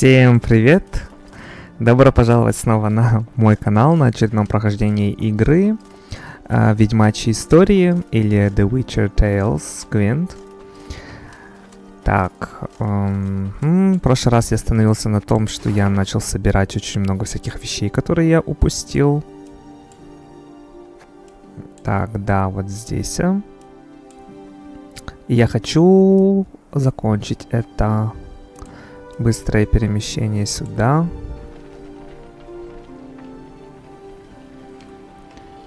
Всем привет! Добро пожаловать снова на мой канал, на очередном прохождении игры ведьмачьи истории или The Witcher Tales Gwent. Так, в прошлый раз я остановился на том, что я начал собирать очень много всяких вещей, которые я упустил. Так, да, вот здесь. И я хочу закончить это быстрое перемещение сюда.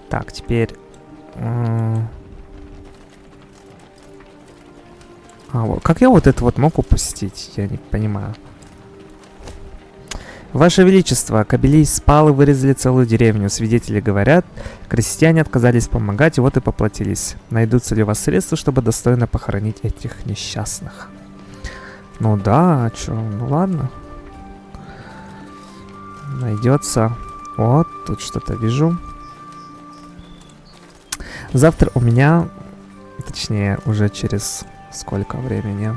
Так, теперь... вот. Как я вот это вот мог упустить? Я не понимаю. Ваше Величество, кобелей спал и вырезали целую деревню. Свидетели говорят, крестьяне отказались помогать, и вот и поплатились. Найдутся ли у вас средства, чтобы достойно похоронить этих несчастных? Ну да, а чё? Ну ладно. Найдется. Вот, тут что-то вижу. Завтра у меня, точнее, уже через сколько времени?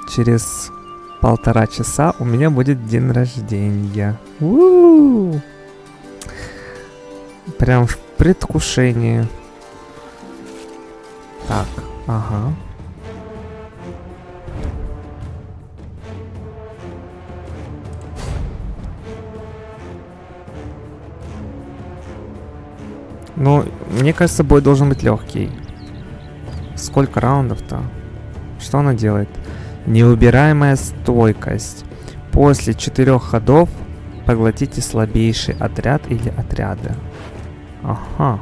Через 1,5 часа у меня будет день рождения. У-у-у! Прям в предвкушении. Так, ага. Ну, мне кажется, бой должен быть легкий. Сколько раундов-то? Что она делает? Неубираемая стойкость. После 4 ходов поглотите слабейший отряд или отряды. Ага.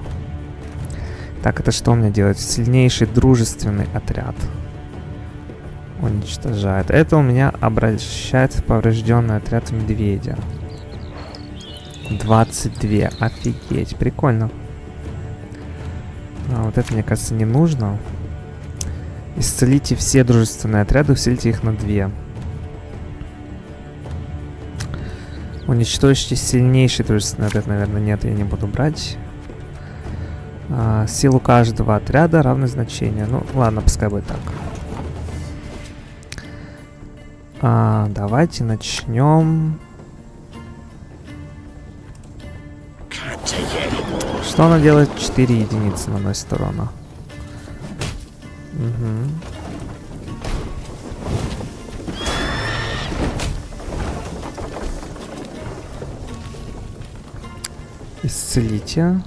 Так, это что у меня делает? Сильнейший дружественный отряд. Уничтожает. Это у меня обращает в поврежденный отряд медведя. 22. Офигеть. Прикольно. Вот это, мне кажется, не нужно. Исцелите все дружественные отряды, усилите их на 2. Уничтожьте сильнейший дружественный отряд, наверное, нет, я не буду брать. Силу каждого отряда равны значению. Ну, ладно, пускай будет так. Давайте начнем. Что она делает? 4 единицы наносит урона. Угу. Исцелите.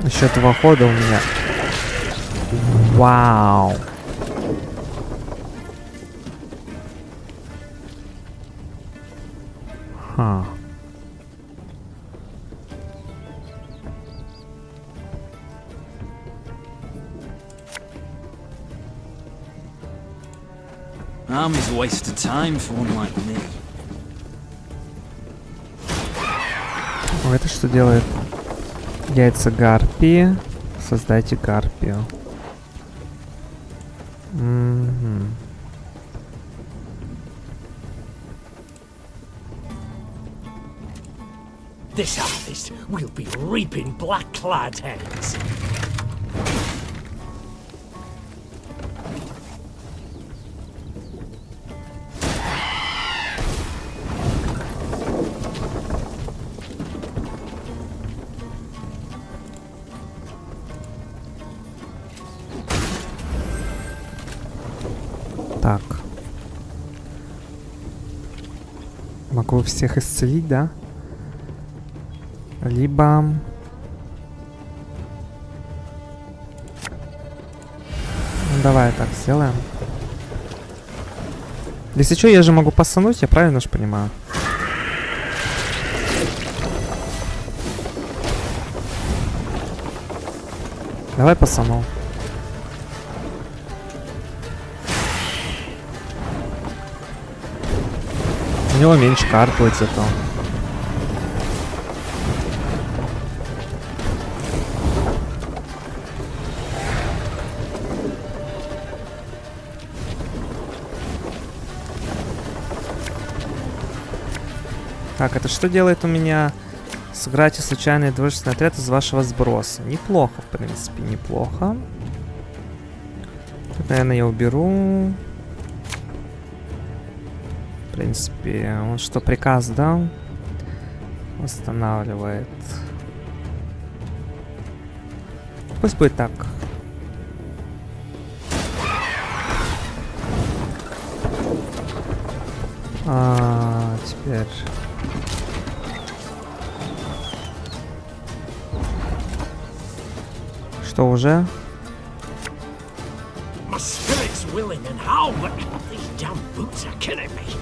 Еще 2 хода у меня. Вау. Ха. Army's a waste of time for one like me. Это что делает? Яйца гарпии. Создайте гарпию. This harvest will be reaping black-clad heads. Так. Могу всех исцелить, да? Либо... Ну, давай так сделаем. Если что, я же могу пасануть, я правильно же понимаю? Давай пасану. У него меньше карт будет зато. Так, это что делает у меня? Сыграйте случайный дружественный отряд из вашего сброса. Неплохо, в принципе, неплохо. Тут, наверное, я уберу. В принципе, он что, приказ дал? Восстанавливает. Пусть будет так. Теперь... Что уже? My spirit's willing and how, but these damn boots are killing me.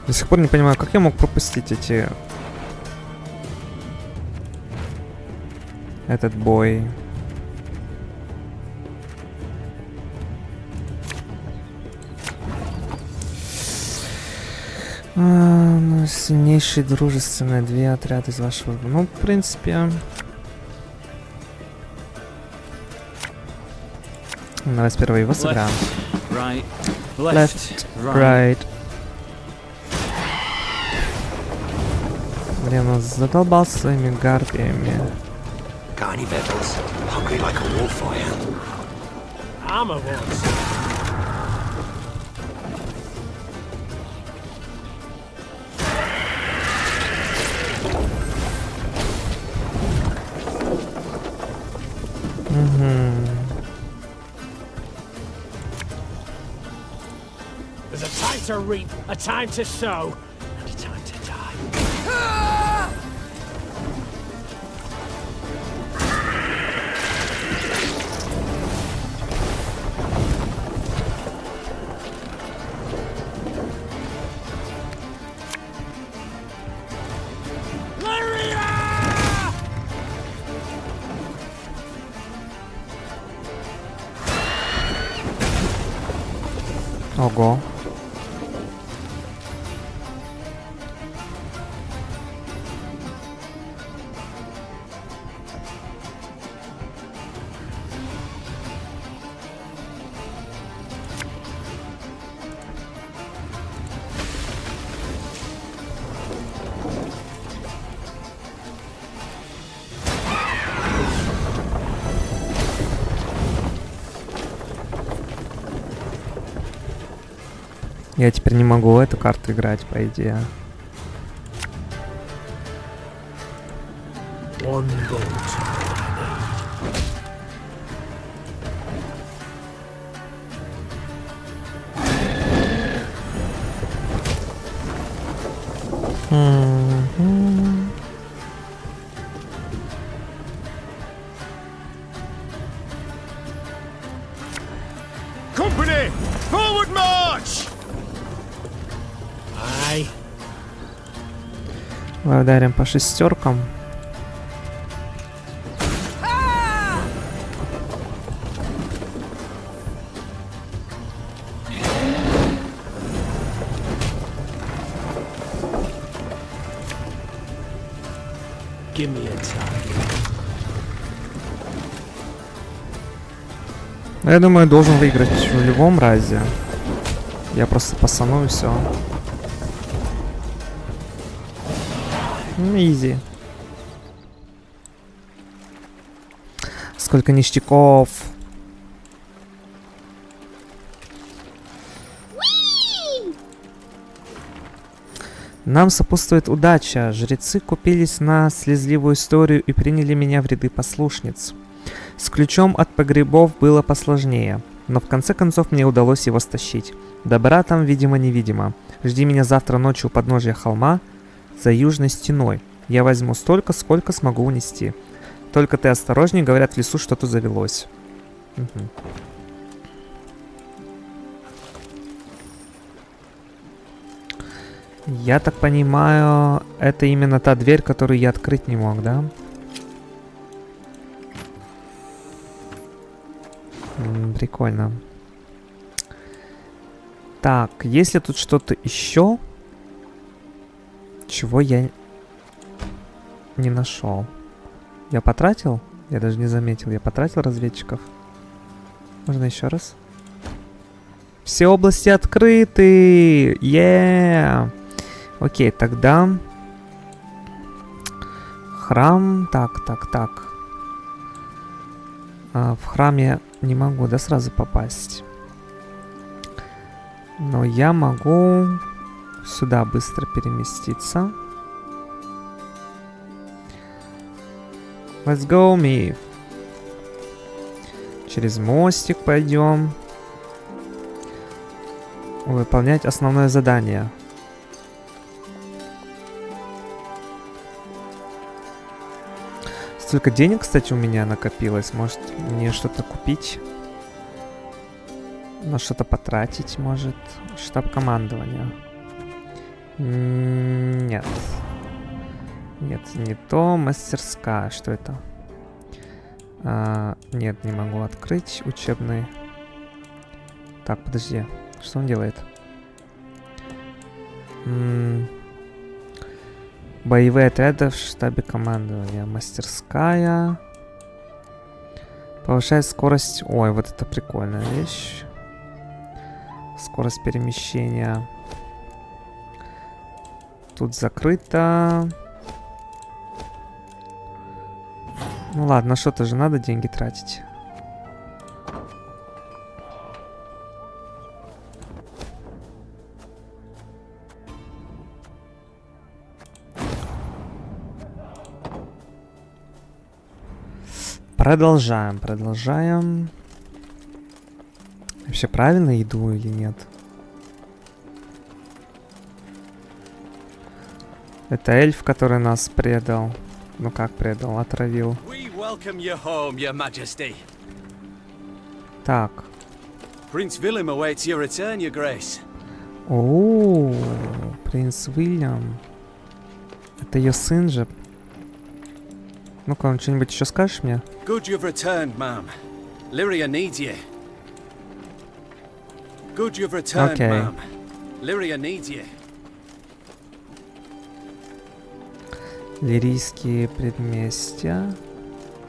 До сих пор не понимаю, как я мог пропустить этот бой. Ну, сильнейший дружественный, 2 отряда из вашего... Ну, в принципе... Давай сперва его сыграем. Right, Left, right. Блин, он задолбал своими гарпиями. Got any victuals? Hungry like a wolf, I am. I'm a wolf. There's a time to reap, a time to sow, and a time to die. Ого. Я теперь не могу эту карту играть, по идее. One bolt. Company, forward march! Aye. Давай ударим по шестеркам. Give me a time. Я думаю, должен выиграть в любом разе. Я просто пасану и все. Изи. Сколько ништяков. Нам сопутствует удача. Жрецы купились на слезливую историю и приняли меня в ряды послушниц. С ключом от погребов было посложнее, но в конце концов мне удалось его стащить. Добра там, видимо-невидимо. Жди меня завтра ночью у подножия холма за южной стеной. Я возьму столько, сколько смогу унести. Только ты осторожней, говорят, в лесу что-то завелось. Угу. Я так понимаю, это именно та дверь, которую я открыть не мог, да? Прикольно. Так, есть ли тут что-то еще, чего я не нашел? Я потратил? Я даже не заметил. Я потратил разведчиков. Можно еще раз? Все области открыты! Окей, тогда... Храм... Так. В храм я не могу, да, сразу попасть. Но я могу сюда быстро переместиться. Let's go, me. Через мостик пойдем. Выполнять основное задание. Столько денег, кстати, у меня накопилось. Может, мне что-то купить? На что-то потратить, может? Штаб командования. Нет. Нет, не то. Мастерская. Что это? Нет, не могу открыть. Учебный. Так, подожди. Что он делает? Боевые отряды в штабе командования. Мастерская. Повышает скорость. Ой, вот это прикольная вещь. Скорость перемещения. Тут закрыто. Ну ладно, что-то же надо деньги тратить. Продолжаем. Вообще правильно иду или нет? Это эльф, который нас предал. Ну как предал? Отравил. Так. Prince Willem awaits your return, Your Grace. О, принц Уильям. Это ее сын же. Ну-ка, что-нибудь еще скажешь мне? Good you've returned, ma'am. Lyria needs you. Good you've returned, ma'am. Lyria needs you. Лирийские предместья.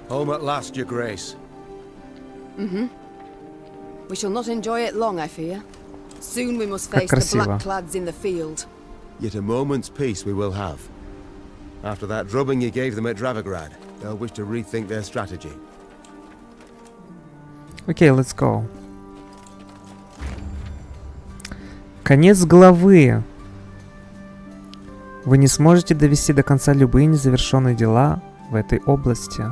Home at last, Your Grace. We shall not enjoy it long, I fear. Soon we must face the black clads in the field. Yet a moment's peace we will have. After that drubbing you gave them at Dravigrad, they'll wish to rethink their strategy. Okay, let's go. Конец главы. Вы не сможете довести до конца любые незавершенные дела в этой области.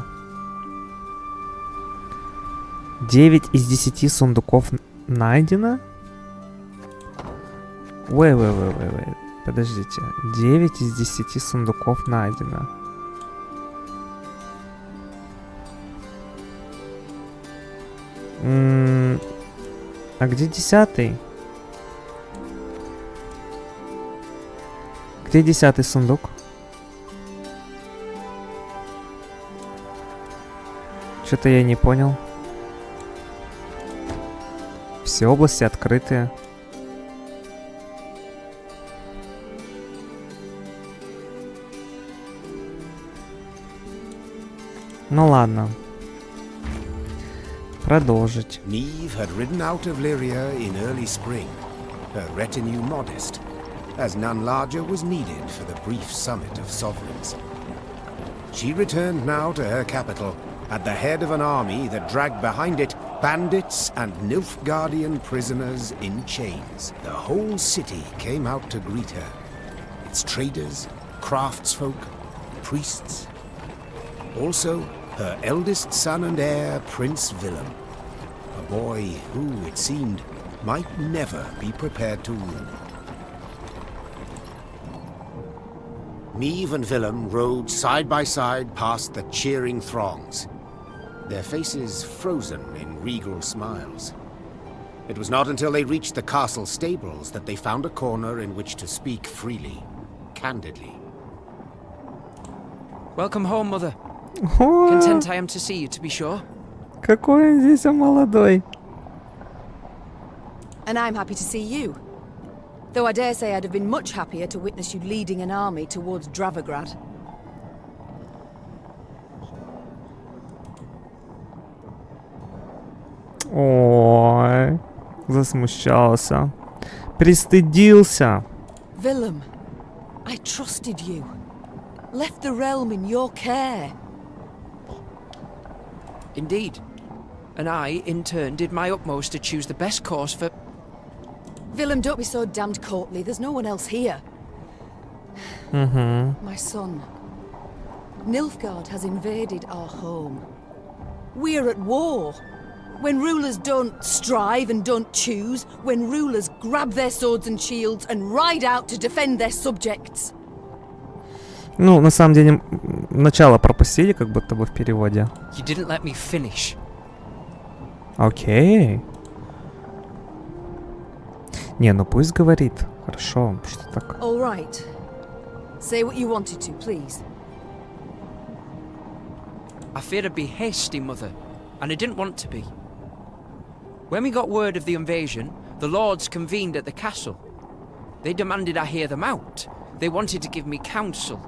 9 из 10 сундуков найдено? Wait. Подождите. 9 из 10 сундуков найдено. А где 10-й? Где 10-й сундук? Что-то я не понял. Все области открытые. Ну ладно. Продолжить. Neve had ridden out of Lyria in early spring, her retinue modest, as none larger was needed for the brief summit of sovereigns. She returned now to her capital, at the head of an army that dragged behind it bandits and Nilfgaardian prisoners in chains. The whole city came out to greet her. Its traders, craftsfolk, priests. Also, her eldest son and heir, Prince Willem. A boy who, it seemed, might never be prepared to rule. Neve and Willem rode side by side past the cheering throngs, their faces frozen in regal smiles. It was not until they reached the castle stables that they found a corner in which to speak freely, candidly. Welcome home, Mother. Content I am to see you, to be sure. Какой он здесь молодой. And I'm happy to see you. Though I dare say I'd have been much happier to witness you leading an army towards Dravigrad. Ой, засмущался. Пристыдился. Willem, I trusted you. Left the realm in your care. Indeed. And I, in turn, did my utmost to choose the best course for... Willem, don't be so damned courtly. There's no one else here. My son. Nilfgaard has invaded our home. We're at war. When rulers don't strive and don't choose, when rulers grab their swords and shields and ride out to defend their subjects. Ну, на самом деле, начало пропустили, как будто бы в переводе. You didn't let me finish. Окей. Не, ну пусть говорит. Хорошо, что так. All right. Say what you wanted to, please. I feared I'd be hasty, Mother, and I didn't want to be. When we got word of the invasion, the lords convened at the castle. They demanded I hear them out. They wanted to give me counsel.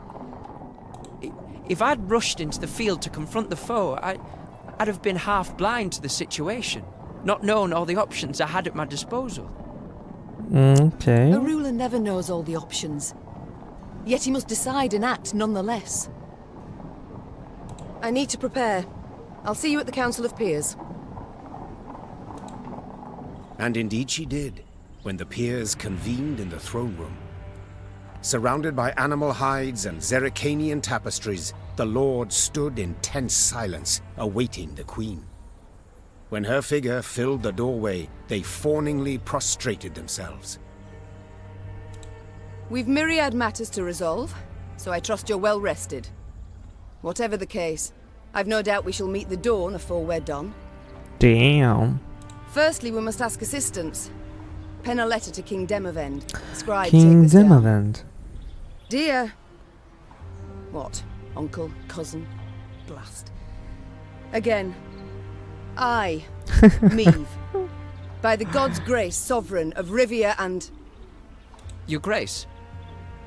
If I'd rushed into the field to confront the foe, I'd have been half blind to the situation, not known all the options I had at my disposal. Okay. A ruler never knows all the options. Yet he must decide and act nonetheless. I need to prepare. I'll see you at the Council of Peers. And indeed she did, when the peers convened in the throne room. Surrounded by animal hides and Zerrikanian tapestries, the Lord stood in tense silence, awaiting the Queen. When her figure filled the doorway, they fawningly prostrated themselves. We've myriad matters to resolve, so I trust you're well rested. Whatever the case, I've no doubt we shall meet the dawn afore we're done. Damn. Firstly, we must ask assistance. Pen a letter to King Demavend. Scribe, King take this down. Demavend. Dear... What? Uncle? Cousin? Blast. Again. I, Meve, by the god's grace, sovereign of Rivia and... Your Grace,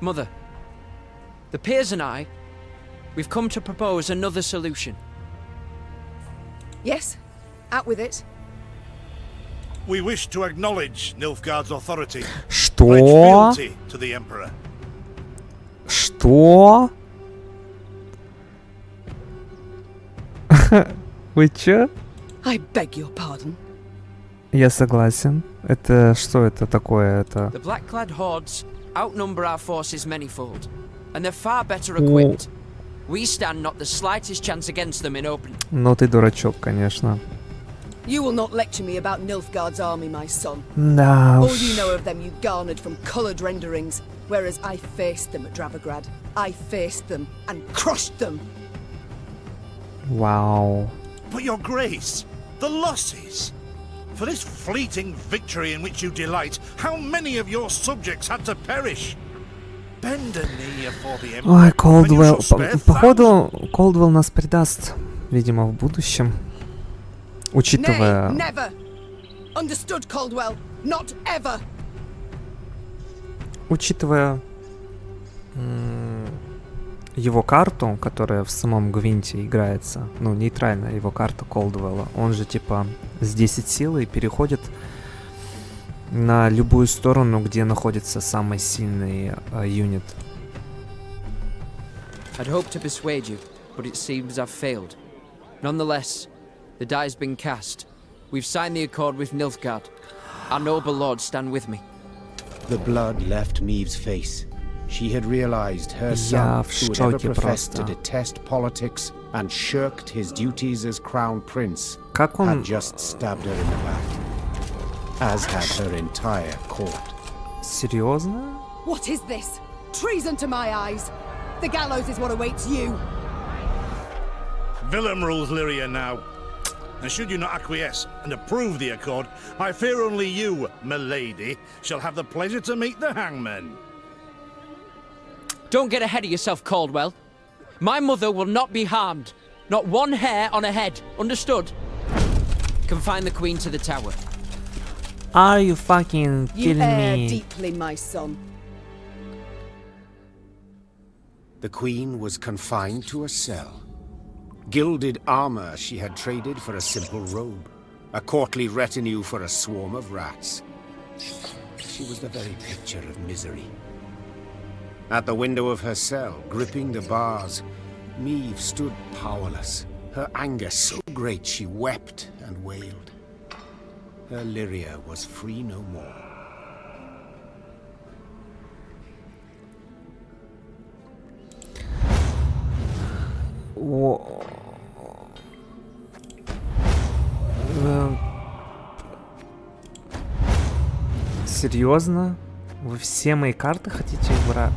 Mother, the peers and I, we've come to propose another solution. Yes, out with it. We wish to acknowledge Nilfgaard's authority. Что? Pledge fealty to the Emperor. Что? Вы чё? I beg your pardon. Я согласен. Это что это такое? Это... The black-clad hordes outnumber our forces manyfold, and they're far better equipped. We stand not the slightest chance against them in open. Ну ты дурачок, конечно. You will not lecture me about Nilfgaard's army, my son. Да All уж. you know of them you garnered from coloured renderings, whereas I faced them at Dravograd. I faced them and crushed them. Вау. But your Grace, the losses. For this fleeting victory in which you delight, how many of your subjects had to perish? Bend a knee for the Emperor. Ой, and you Колдвелл. shall spare Походу, Колдвелл нас предаст, видимо, в будущем. Учитывая... Nay, never. Understood, Caldwell. Not ever. Учитывая его карту, которая в самом Гвинте играется, ну, нейтральная его карта Колдвелла, он же типа с 10 силы переходит на любую сторону, где находится самый сильный юнит. I'd hoped to persuade you, but it seems I've failed. Nonetheless, the die's been cast. We've signed the accord with Nilfgaard. Our noble lords stand with me. The blood left Meve's face. She had realized her son, who had ever professed to detest politics and shirked his duties as crown prince, had just stabbed her in the back, as had her entire court. Серьезно? What is this? Treason to my eyes. The gallows is what awaits you. Willem rules Lyria now. And should you not acquiesce and approve the accord, I fear only you, milady, shall have the pleasure to meet the hangman. Don't get ahead of yourself, Caldwell. My mother will not be harmed. Not one hair on her head. Understood? Confine the Queen to the tower. Are you fucking You kidding err me? deeply, my son. The Queen was confined to a cell. Gilded armor she had traded for a simple robe. A courtly retinue for a swarm of rats. She was the very picture of misery. At the window of her cell, gripping the bars, Meve stood powerless, her anger so great she wept and wailed. Her Lyria was free no more. Серьезно? Вы все мои карты хотите убрать?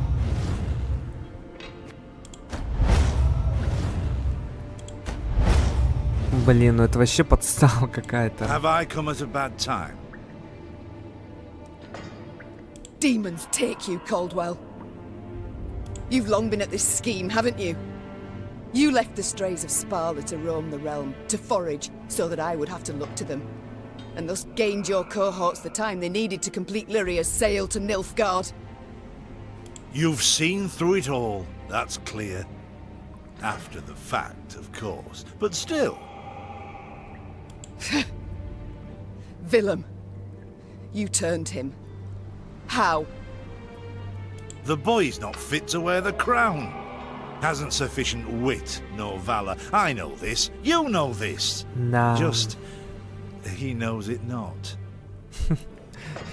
Блин, ну это вообще подстава какая-то. Have I come at a bad time? Demons take you, Caldwell. You've long been at this scheme, haven't you? You left the strays of Sparla to roam the realm, to forage, so that I would have to look to them. And thus gained your cohorts the time they needed to complete Lyria's sail to Nilfgaard. You've seen through it all, that's clear. After the fact, of course, but still. Willem, you turned him. How? The boy's not fit to wear the crown. Hasn't sufficient wit nor valor. I know this. You know this. No. Just, he knows it not.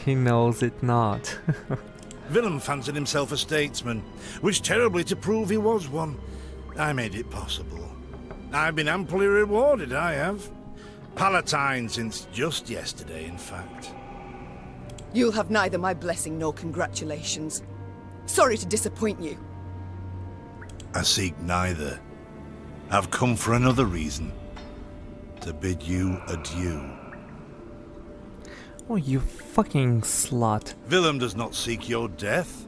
He knows it not. Willem fancied himself a statesman. Wished terribly to prove he was one. I made it possible. I've been amply rewarded, I have. Palatine since just yesterday, in fact. You'll have neither my blessing nor congratulations. Sorry to disappoint you. I seek neither. I've come for another reason. To bid you adieu. Oh, you fucking slut. Willem does not seek your death.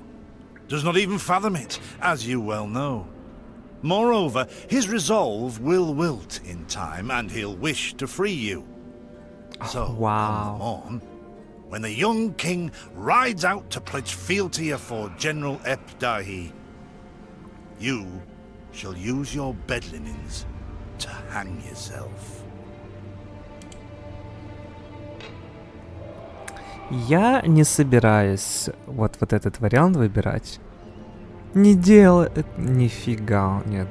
Does not even fathom it, as you well know. Moreover, his resolve will wilt in time, and he'll wish to free you. So, wow. on the morn, when the young king rides out to pledge fealty afore General Epdahi, you shall use your bed linens to hang yourself. Я не собираюсь вот этот вариант выбирать. Не делай... Нифига, нет.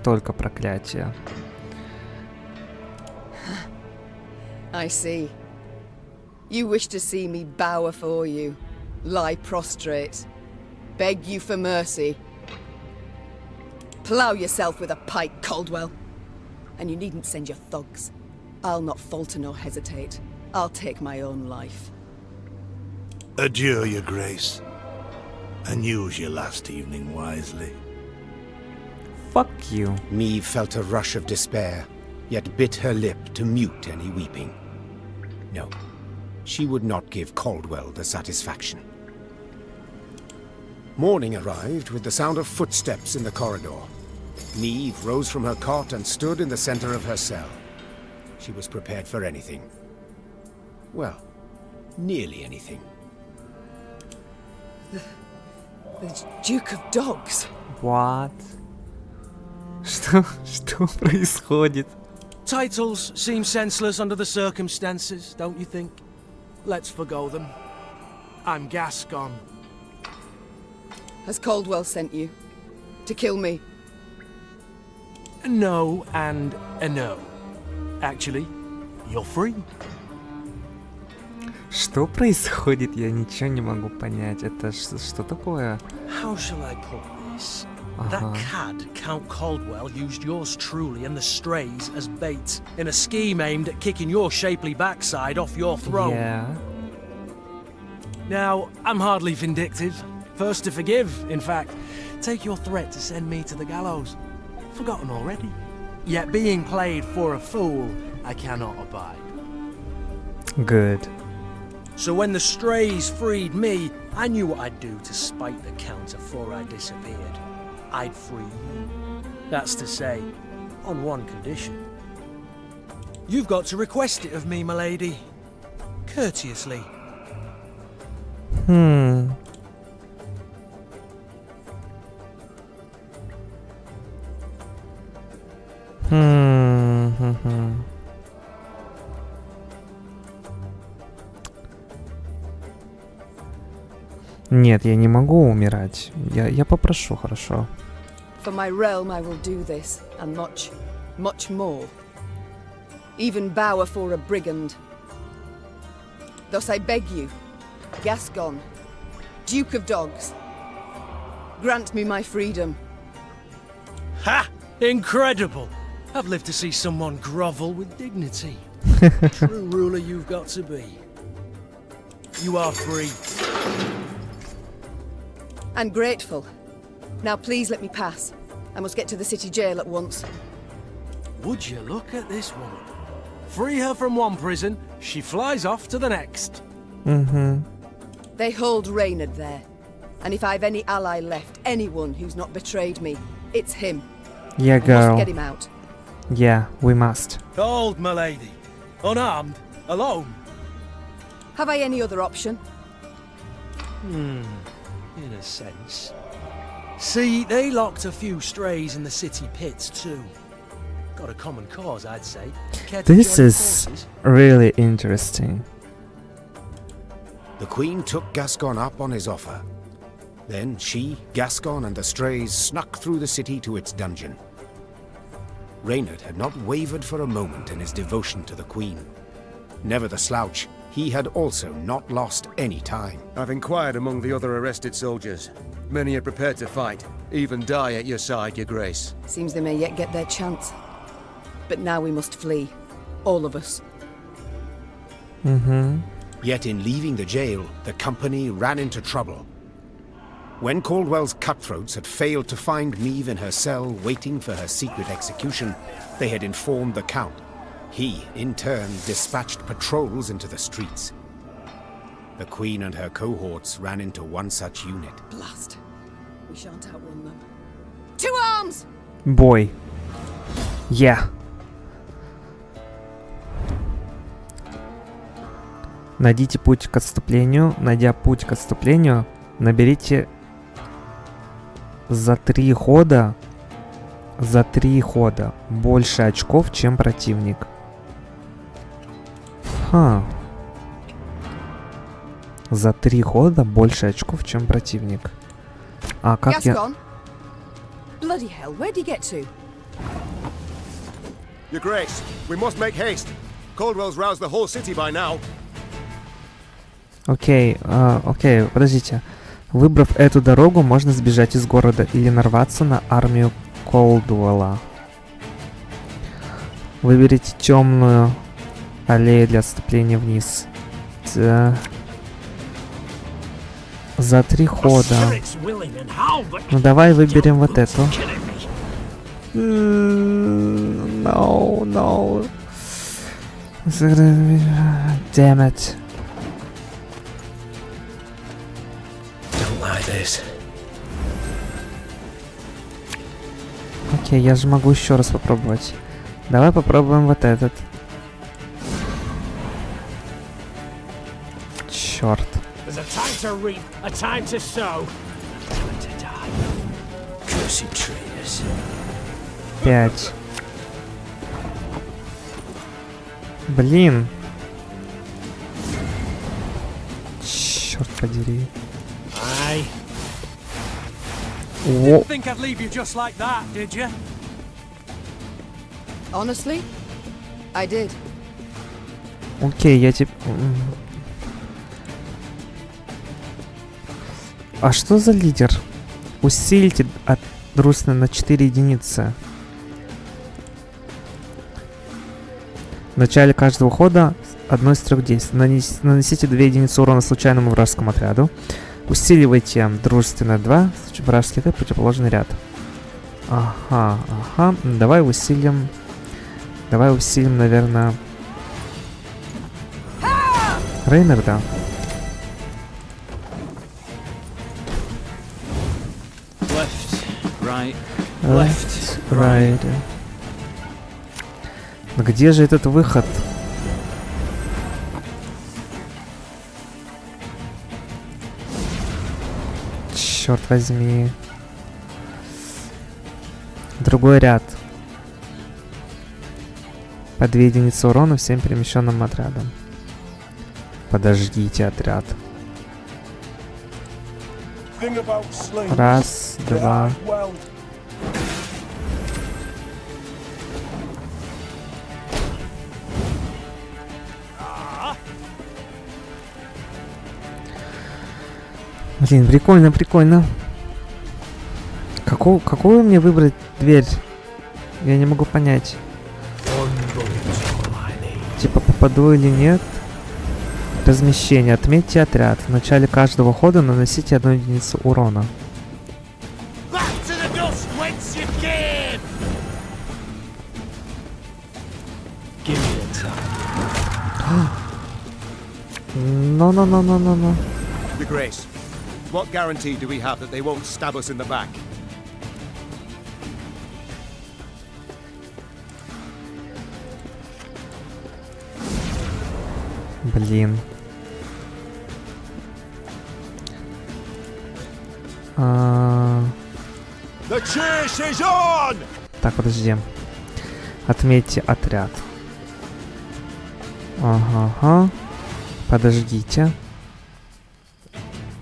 Только проклятие. I see. You wish to see me bow afore you, lie prostrate, beg you for mercy. Plough yourself with a pike, Caldwell. And you needn't send your thugs. I'll not falter nor hesitate. I'll take my own life. Adieu, your grace. And use your last evening wisely. Fuck you. Meve felt a rush of despair, yet bit her lip to mute any weeping. No, she would not give Caldwell the satisfaction. Morning arrived with the sound of footsteps in the corridor. Meve rose from her cot and stood in the center of her cell. She was prepared for anything. Well, nearly anything. The Duke of Dogs. What? Что происходит? Titles seem senseless under the circumstances, don't you think? Let's forgo them. I'm Gascon. Has Caldwell sent you? To kill me? No and a no. Actually, you're free. Что происходит? Я ничего не могу понять. Это что такое? How shall I put this? That cad, Count Caldwell, used yours truly and the strays as bait in a scheme aimed at kicking your shapely backside off your throne. Yeah. Now, I'm hardly vindictive. First to forgive, in fact. Take your threat to send me to the gallows. Forgotten already. Yet being played for a fool, I cannot abide. Good. So when the strays freed me, I knew what I'd do to spite the Count afore I disappeared. I'd free you. That's to say, on one condition. You've got to request it of me, my lady. Courteously. Нет, я не могу умирать. Я попрошу, хорошо. For my realm I will do this, and much, much more. Even bow for a brigand. Thus I beg you, Gascon, Duke of Dogs, grant me my freedom. Ha! Incredible! I've lived to see someone grovel with dignity. True ruler you've got to be. You are free. And grateful. Now please let me pass. I must get to the city jail at once. Would you look at this woman? Free her from one prison, she flies off to the next. They hold Reynard there. And if I've any ally left, anyone who's not betrayed me, it's him. Yeah, I must girl. get him out. Yeah, we must. Hold, milady. Unarmed, alone. Have I any other option? In a sense. See, they locked a few strays in the city pits too. Got a common cause, I'd say. Care to This join is forces? really interesting. The Queen took Gascon up on his offer. Then she, Gascon, and the strays snuck through the city to its dungeon. Reynard had not wavered for a moment in his devotion to the Queen. Never the slouch, he had also not lost any time. I've inquired among the other arrested soldiers. Many are prepared to fight, even die at your side, your grace. Seems they may yet get their chance. But now we must flee. All of us. Yet in leaving the jail, the company ran into trouble. When Caldwell's cutthroats had failed to find Meve in her cell waiting for her secret execution, they had informed the Count. He, in turn, dispatched patrols into the streets. The Queen and her cohorts ran into one such unit. Blast. We shan't outrun them. To arms! Бой. Yeah. Найдите путь к отступлению. Найдя путь к отступлению, наберите за 3 хода больше очков, чем противник. За 3 хода больше очков, чем противник. А как я... Gascon? Bloody hell, where'd you get to? Your grace, we must make haste. Caldwell's roused the whole city by now. Окей, подождите. Выбрав эту дорогу, можно сбежать из города или нарваться на армию Колдуэлла. Выберите темную аллею для отступления вниз. За 3 хода. Ну давай выберем вот эту. No. Damn it. Окей, я же могу еще раз попробовать. Давай попробуем вот этот. Черт. 5. Блин. Черт подери. Didn't think I'd leave you just like that, did you? Honestly, I did. Окей, я типа... А что за лидер? Усилите от дружественности на 4 единицы. В начале каждого хода одно из 3 действий. Нанесите 2 единицы урона случайному вражескому отряду. Усиливайте дружественно 2, вражеский отряд, противоположный ряд. Ага. Давай усилим, наверное, Рейнарда. Left, right. Но где же этот выход? Черт возьми. Другой ряд. По 2 единицы урона всем перемещенным отрядам. Подождите, отряд. Раз, два. Блин, прикольно, прикольно. Какую мне выбрать дверь? Я не могу понять. Типа попаду или нет? Размещение. Отметьте отряд. В начале каждого хода наносите 1 единицу урона. No. The Grace. What guarantee do we have that they won't stab us in the back? Блин. The chase is on! Так, подожди. Отметьте отряд. Ага. Подождите.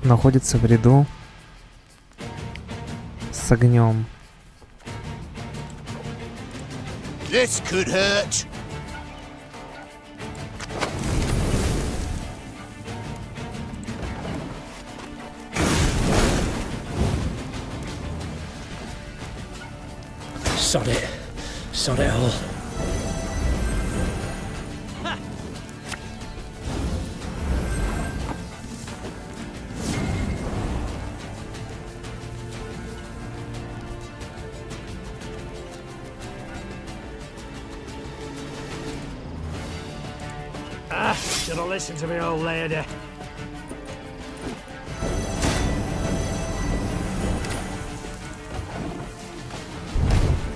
Находится в ряду с огнем. This could hurt. Sod it. Sod it all. Should have listened to me old lady.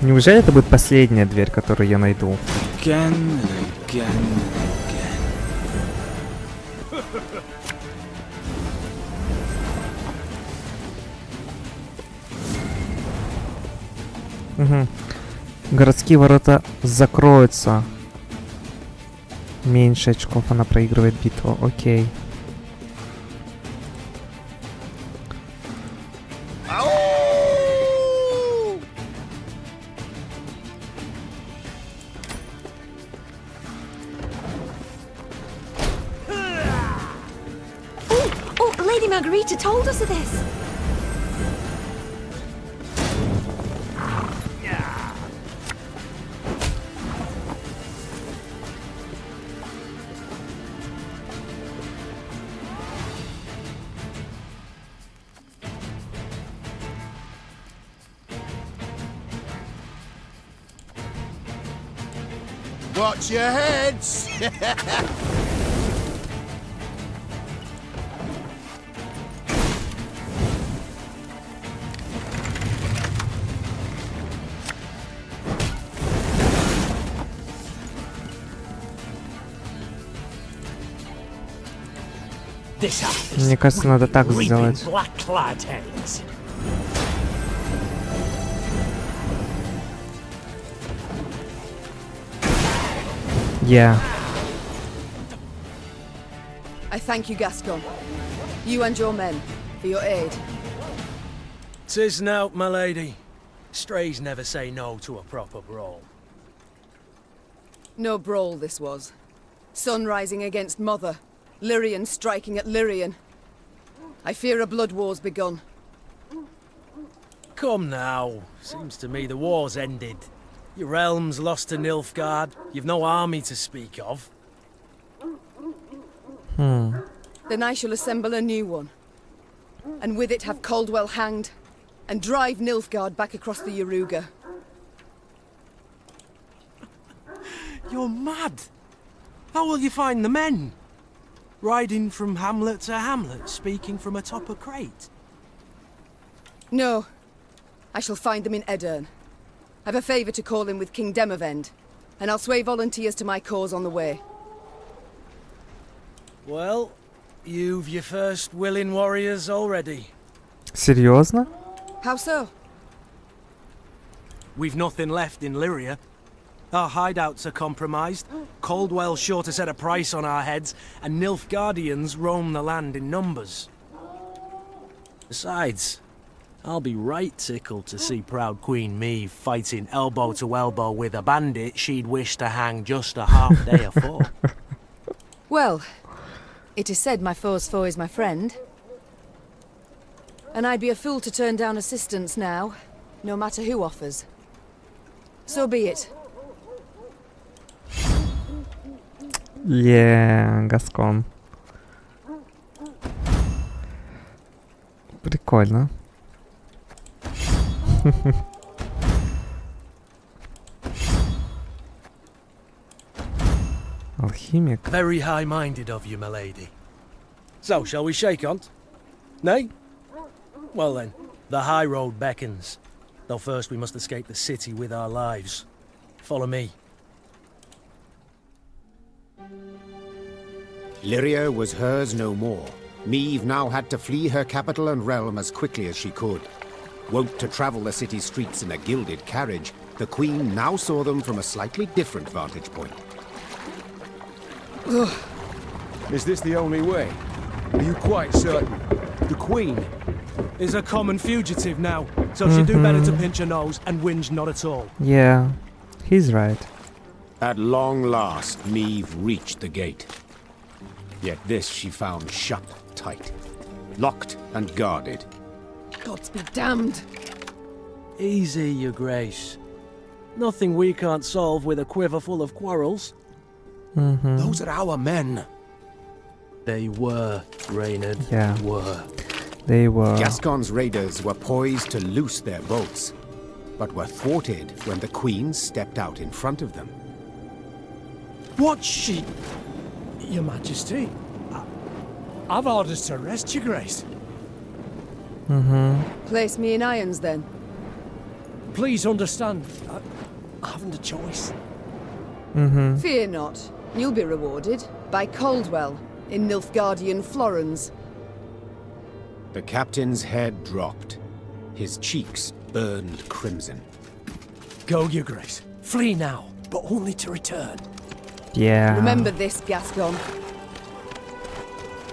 Неужели это будет последняя дверь, которую я найду? Again and again and again. Угу. Городские ворота закроются. Меньше очков, она проигрывает битву. Окей. Lady Margarita told us of this. Watch your heads! Мне кажется, надо так сделать. Yeah. I thank you, Gascon. You and your men, for your aid. 'Tis nought, my lady. Strays never say no to a proper brawl. No brawl this was. Sun rising against Mother. Lyrian striking at Lyrian. I fear a blood war's begun. Come now. Seems to me the war's ended. Your realm's lost to Nilfgaard. You've no army to speak of. Then I shall assemble a new one. And with it have Caldwell hanged. And drive Nilfgaard back across the Yaruga. You're mad. How will you find the men? Riding from hamlet to hamlet, speaking from atop a crate? No. I shall find them in Edern. I've a favour to call in with King Demavend, and I'll sway volunteers to my cause on the way. Well, you've your first willing warriors already. Серьезно? How so? We've nothing left in Lyria. Our hideouts are compromised, Caldwell's sure to set a price on our heads, and Nilfgaardians roam the land in numbers. Besides, I'll be right tickled to see proud Queen Maeve fighting elbow to elbow with a bandit she'd wish to hang just a half day afore. Well, it is said my foe's foe is my friend. And I'd be a fool to turn down assistance now, no matter who offers. So be it. Yeah, Гаскон. Прикольно. Алхимик. Very high-minded of you, my lady. So, shall we shake on? Nay? Well then, the high road beckons. Though first we must escape the city with our lives. Follow me. Lyria was hers no more. Maeve now had to flee her capital and realm as quickly as she could. Wont to travel the city streets in a gilded carriage, the Queen now saw them from a slightly different vantage point. Is this the only way? Are you quite certain? The Queen is a common fugitive now, so she'd do better to pinch her nose and whinge not at all. Yeah, he's right. At long last, Maeve reached the gate. Yet this she found shut tight, locked and guarded. Gods be damned. Easy, your grace. Nothing we can't solve with a quiver full of quarrels. Those are our men. They were, Reynard. Yeah. Were. They were. Gascon's raiders were poised to loose their bolts, but were thwarted when the Queen stepped out in front of them. What she... Your Majesty, I've orders to arrest your grace. Place me in irons then. Please understand, I haven't a choice. Fear not. You'll be rewarded by Caldwell in Nilfgaardian Florence. The captain's head dropped. His cheeks burned crimson. Go, your grace. Flee now, but only to return. Yeah. Remember this, Gascon.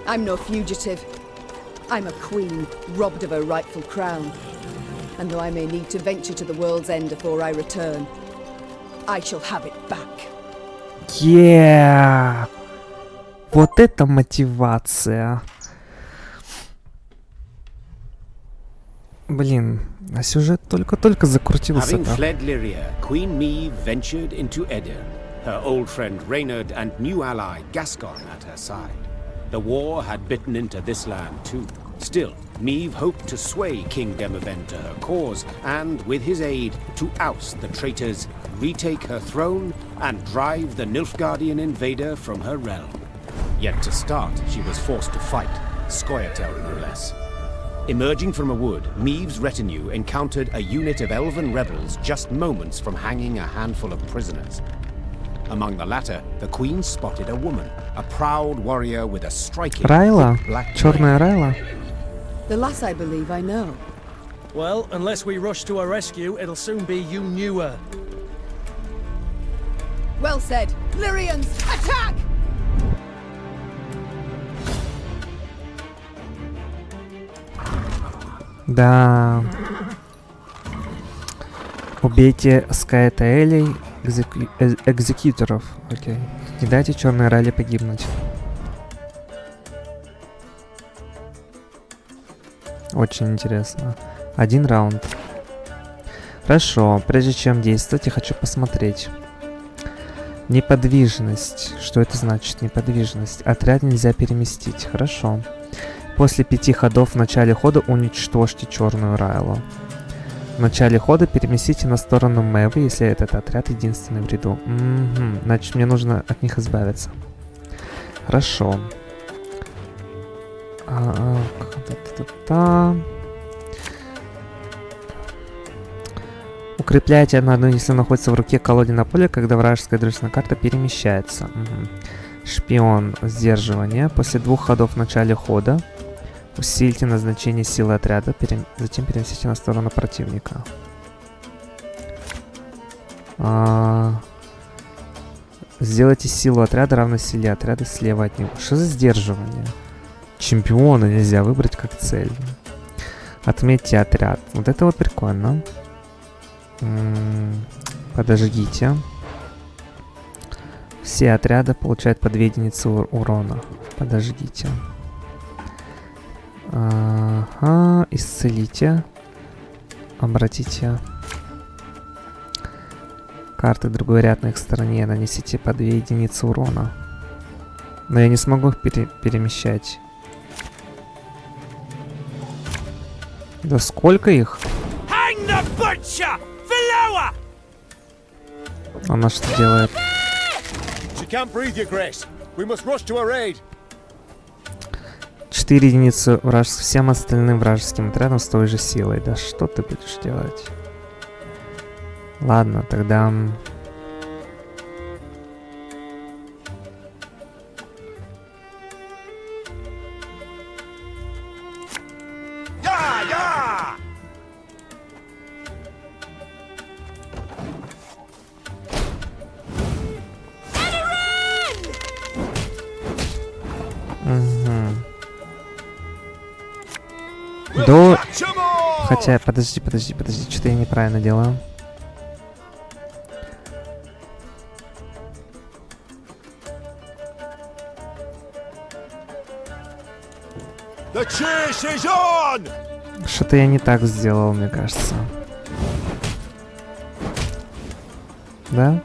I'm no fugitive. I'm a queen, robbed of her rightful crown. And though I may need to venture to the world's end before I return, I shall have it back. Yeah. Вот это мотивация. Блин, а сюжет только-только закрутился. Having fled Lyria, Queen Maeve ventured into Edirn, her old friend Reynard and new ally Gascon at her side. The war had bitten into this land too. Still, Maeve hoped to sway King Demavend to her cause, and with his aid, to oust the traitors, retake her throne, and drive the Nilfgaardian invader from her realm. Yet to start, she was forced to fight, Scoia'tael no less. Emerging from a wood, Maeve's retinue encountered a unit of elven rebels just moments from hanging a handful of prisoners. Among the latter, the Queen spotted a woman, a proud warrior with a striking Райла? black Черная Райла? The lass I believe I know. Well, unless we rush to her rescue, it'll soon be you knew her. Well said. Lyrians, attack! Да. Убейте Скаэтаэлей, экзекьюторов. Окей. Не дайте черной Райле погибнуть. Очень интересно. Один раунд. Хорошо. Прежде чем действовать, я хочу посмотреть. Неподвижность. Что это значит? Неподвижность. Отряд нельзя переместить. Хорошо. После 5 ходов в начале хода уничтожьте черную Райлу. В начале хода переместите на сторону Мэвы, если этот отряд единственный в ряду. Значит, мне нужно от них избавиться. Хорошо. Укрепляйте одну, если находится в руке колоде на поле, когда вражеская дружественная карта перемещается. Шпион. Сдерживание. После 2 ходов в начале хода усильте назначение силы отряда, затем перенесите на сторону противника. Сделайте силу отряда равной силе отряда слева от него. Что за сдерживание? Чемпиона нельзя выбрать как цель. Отметьте отряд. Вот это вот прикольно. Подождите. Все отряды получают по 2 единицы урона. Подождите. Ага, исцелите. Обратите карты другой ряд на их стороне. Нанесите по 2 единицы урона. Но я не смогу их перемещать. Да сколько их? Она что делает? 4 единицы всем остальным вражеским отрядам с той же силой. Да что ты будешь делать? Ладно, тогда... До... Хотя, подожди, что-то я неправильно делаю. Что-то я не так сделал, мне кажется. Да?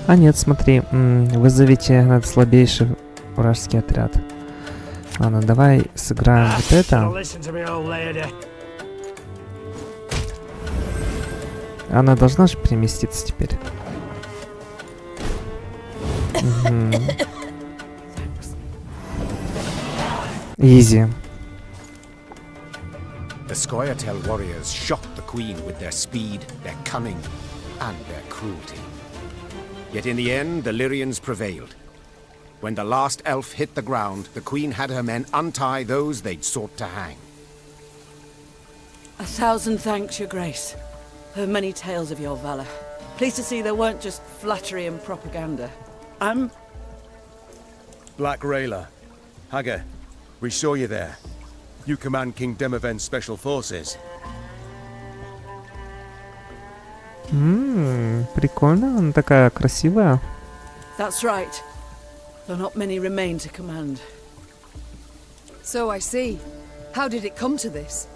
А нет, смотри, вызовите этот слабейший вражеский отряд. Ладно, давай сыграем вот это. Она должна же переместиться теперь. Изи. The Scoia'tael warriors shocked the queen with their speed, their cunning, and their cruelty. Yet in the end, the Lyrians prevailed. When the last elf hit the ground, the queen had her men untie those they'd sought to hang. 1,000 thanks, your grace. Heard many tales of your valor. Pleased to see they weren't just flattery and propaganda. I'm... Black Rayla. Hagar, we saw you there. You command King Demoven's special forces. Прикольно, она такая красивая. That's right. Though not many remain to command. So I see. How did it come to this?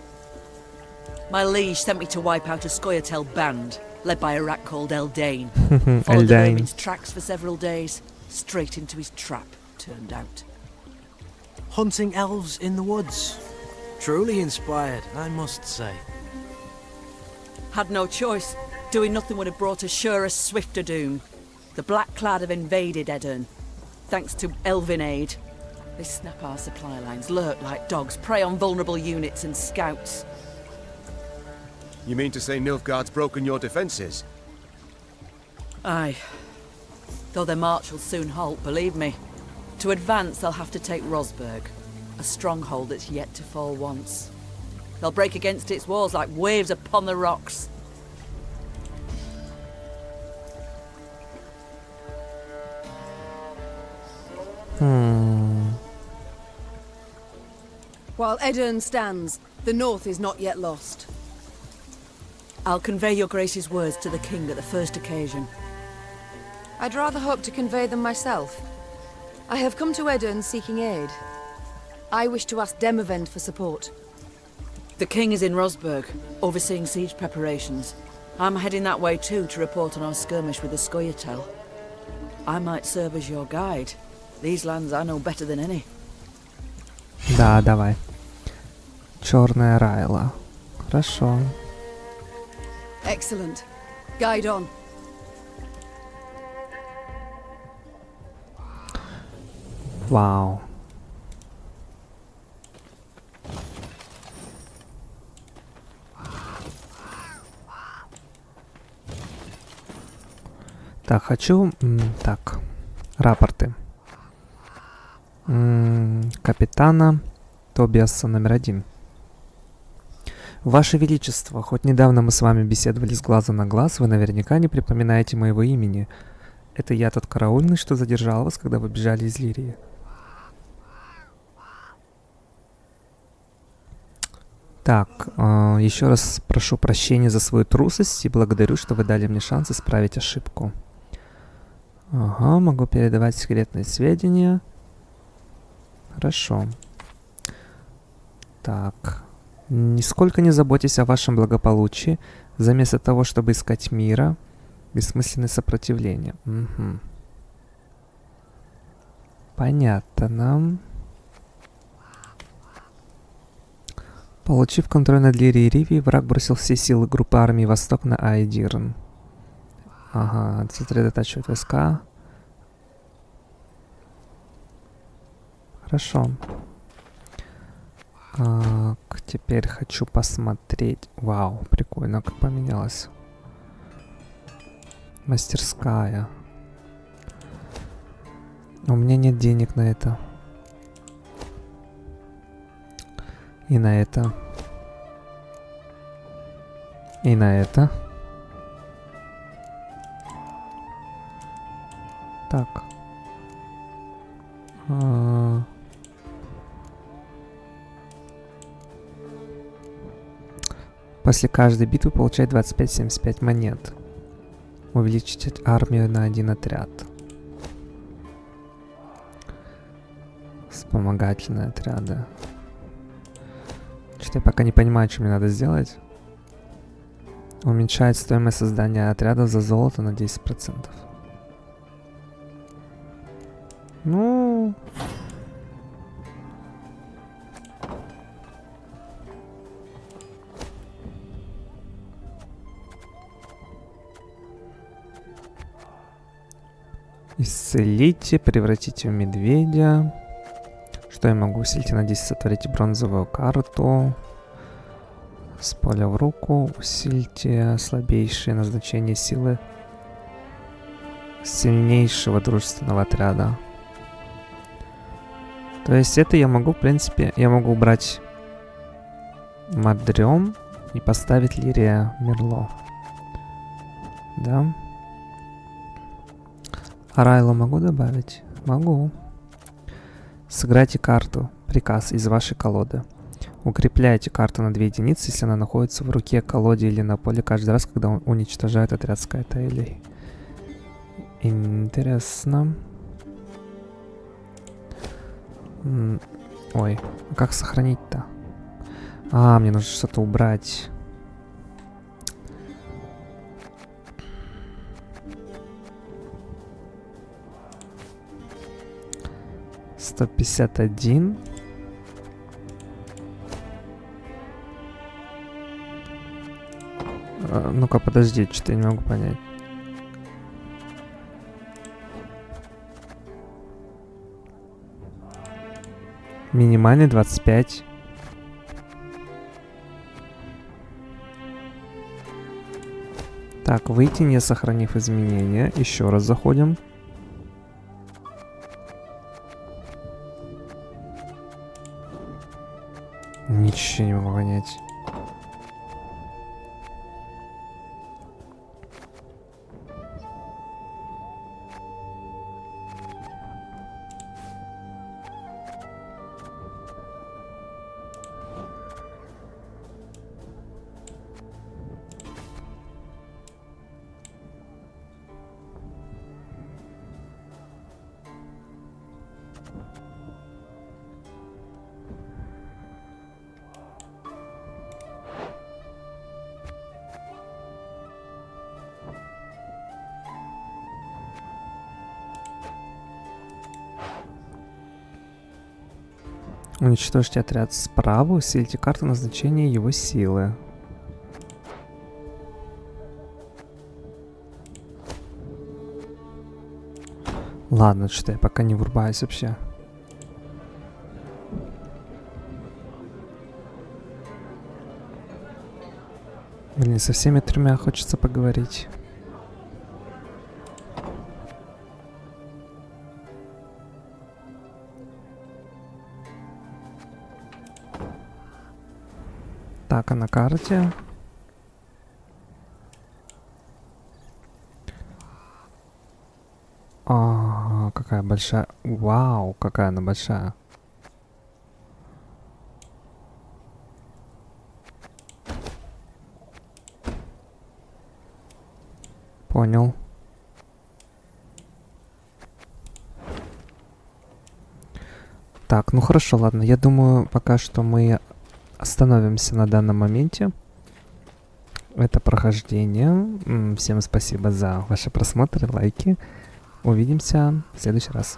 My liege sent me to wipe out a Scoia'tael band, led by a rat called Eldane. Followed the vermin's tracks for several days, straight into his trap, turned out. Hunting elves in the woods. Truly inspired, I must say. Had no choice. Doing nothing would have brought us surer, swifter doom. The Black Clad have invaded Edirn. Thanks to elven aid. They snap our supply lines, lurk like dogs, prey on vulnerable units and scouts. You mean to say Nilfgaard's broken your defenses? Aye. Though their march will soon halt, believe me. To advance, they'll have to take Rosberg, a stronghold that's yet to fall once. They'll break against its walls like waves upon the rocks. While Edirn stands, the north is not yet lost. I'll convey your grace's words to the king at the first occasion. I'd rather hope to convey them myself. I have come to Edirn seeking aid. I wish to ask Demavend for support. The king is in Rosberg, overseeing siege preparations. I'm heading that way too to report on our skirmish with the Scoia'tael. I might serve as your guide. These lands I know better than any. Да, давай. Черная Райла. Хорошо. Excellent. Guide on. Вау. Так, хочу... так. Рапорты. Капитана Тобиаса номер 1. Ваше Величество, хоть недавно мы с вами беседовали с глазу на глаз, вы наверняка не припоминаете моего имени. Это я тот караульный, что задержал вас, когда вы бежали из Лирии. Так, еще раз прошу прощения за свою трусость и благодарю, что вы дали мне шанс исправить ошибку. Ага, могу передавать секретные сведения. Хорошо. Так. Нисколько не заботьтесь о вашем благополучии. Вместо того, чтобы искать мира, бессмысленное сопротивление. Угу. Понятно. Получив контроль над Лирией и Ривией, враг бросил все силы группы армии Восток на Айдирн. Ага, сосредотачивать войска. Хорошо. Теперь хочу посмотреть. Вау, прикольно, как поменялось. Мастерская. У меня нет денег на это. И на это. И на это. Так. После каждой битвы получает 25-75 монет. Увеличить армию на 1 отряд. Вспомогательные отряды. Что-то я пока не понимаю, что мне надо сделать. Уменьшает стоимость создания отрядов за золото на 10%. Ну... Исцелите, превратите в медведя. Что я могу? Усилите на 10, сотворите бронзовую карту. С поля в руку. Усильте слабейшее назначение силы сильнейшего дружественного отряда. То есть это я могу, в принципе, я могу убрать Мадрём и поставить Лирия Мерло. Да. А Райло могу добавить? Могу. Сыграйте карту. Приказ из вашей колоды. Укрепляйте карту на 2 единицы, если она находится в руке, колоде или на поле каждый раз, когда он уничтожает отряд Скайтейлей. Интересно. Ой, а как сохранить-то? А, мне нужно что-то убрать. $151. Ну-ка, подожди, что-то я не могу понять. Минимальный 25. Так, выйти, не сохранив изменения. Еще раз заходим. Ничего не могу понять. Уничтожьте отряд справа, усилите карту назначения его силы. Ладно, что я пока не врубаюсь вообще. Блин, со всеми тремя хочется поговорить. Так, а на карте? Какая большая. Вау, какая она большая. Понял. Так, ну хорошо, ладно. Я думаю, пока что мы остановимся на данном моменте. Это прохождение. Всем спасибо за ваши просмотры, лайки. Увидимся в следующий раз.